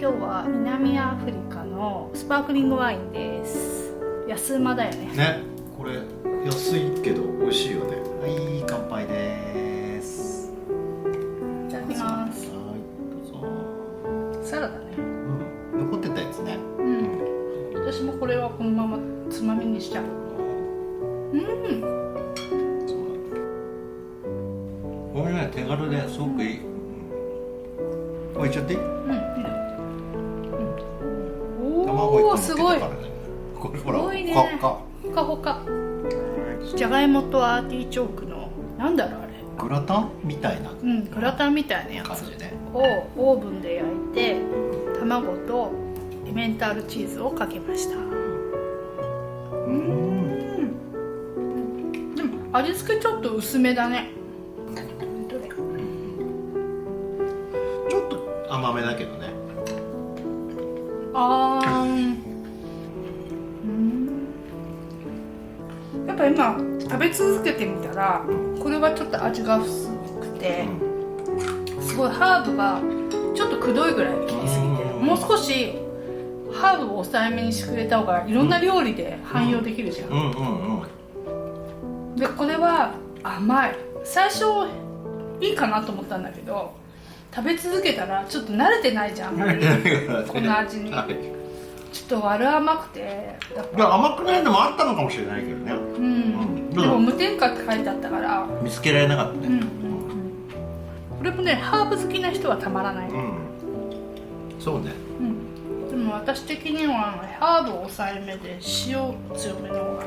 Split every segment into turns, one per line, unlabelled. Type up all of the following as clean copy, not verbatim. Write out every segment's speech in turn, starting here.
今日は南アフリカのスパークリングワインです。安うまだよね。
ね、これ安いけど美味しいよね。はい、乾杯です。
いただきます。
はい、どうぞ。
サラダね。
残ってたやつね。
私もこれはこのままつまみにしちゃう。
これね、手軽ですごくいい。これいっちゃっていい？
おお、すごい。
これほら、
すごいね。
ほか
ほかほか。じゃがいもとアーティチョークのなんだろうあれ。
グラタンみたいな。
グラタンみたいなやつ
感じね。
をオーブンで焼いて、卵とエメンタールチーズをかけました。でも味付けちょっと薄めだね。
ちょっと甘めだけどね。
やっぱ今食べ続けてみたらこれはちょっと味が薄くて、すごいハーブがちょっとくどいぐらい効きすぎて、もう少しハーブを抑えめにしてくれた方がいろんな料理で汎用できるじゃん。でこれは甘い。最初いいかなと思ったんだけど、食べ続けたらちょっと慣れてないじゃん、この味に。ちょっと悪甘くて、だから
いや甘くないのもあったのかもしれないけどね。
でも無添加って書いてあったから
見つけられなかったね。
これもね、ハーブ好きな人はたまらない。
そうね。
でも私的にはハーブを抑えめで塩強めの方が。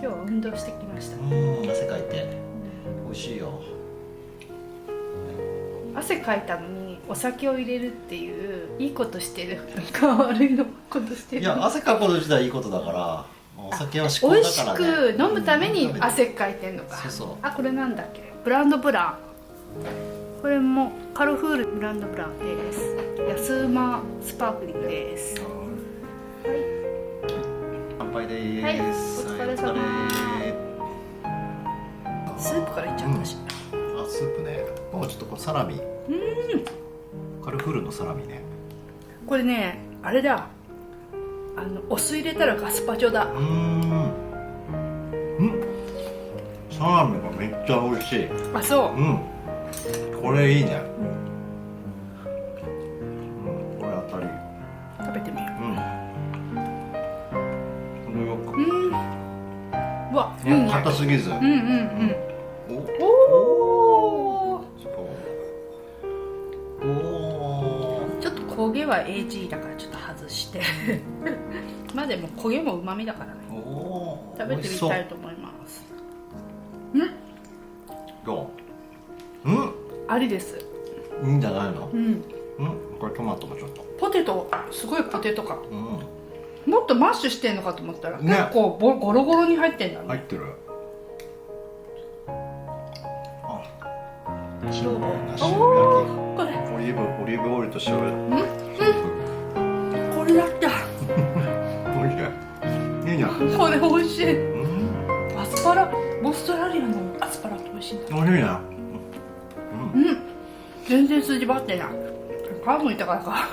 今日は運動してきました。
汗かいて美味しいよ。
汗かいたのにお酒を入れるっていういいことしてるのか悪いことしてる。
いや、汗かくこと自体いいことだから、お酒は嗜好
美味し
だからね。
く飲むために汗かいてんのか。
そうそう。
あ、これなんだっけ、ブランドブラン。これもカロフールブランドブランです。安馬スパークリングです。
乾杯でーす。
はい、お疲れ様。スープからいっちゃったし。
あ、スープね。もうちょっとこうサラミ。カルフールのサラミね。
これね、あれだ。お酢入れたらガスパチョだ。
サラミがめっちゃ美味しい。
あ、そう。
これいいね。
わ、いいね。
硬すぎず。
うんうんうん。
お
おお。
お。
ちょっと焦げは AG だからちょっと外してまあでも焦げもうまみだからね。
お。
食べてみたいと思います。
どう？
ありです。
いいんじゃないの？
うん。
これトマトもちょっと。
ポテト、すごいポテト感。
うん。
もっとマッシュしてんのかと思ったら、
ね、
結構ゴロゴロに入ってんだね。
入ってる。あ、塩
お
焼
お、これ。
き。オリーブオイルと塩。
これだった。
おいしい。いいじゃん。
これ美味しい。アスパラ、オーストラリアのアスパラって美味しいんだ。
おいしいね。
全然筋張ってない。皮むいたからか。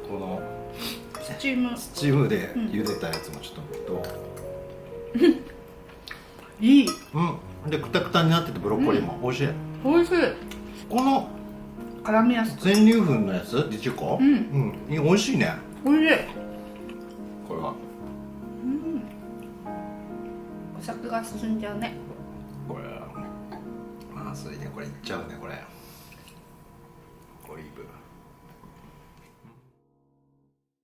この
スチーム
で茹でたやつもちょっと
いい。
でクタクタになっててブロッコリーも美味しい。
美味しい。
この
絡みやすく。
全粒粉のやつ10個、美味しいね。
美味しい。
これは
お酒が進んじゃうね。
これまずいね。これいっちゃうねこれ。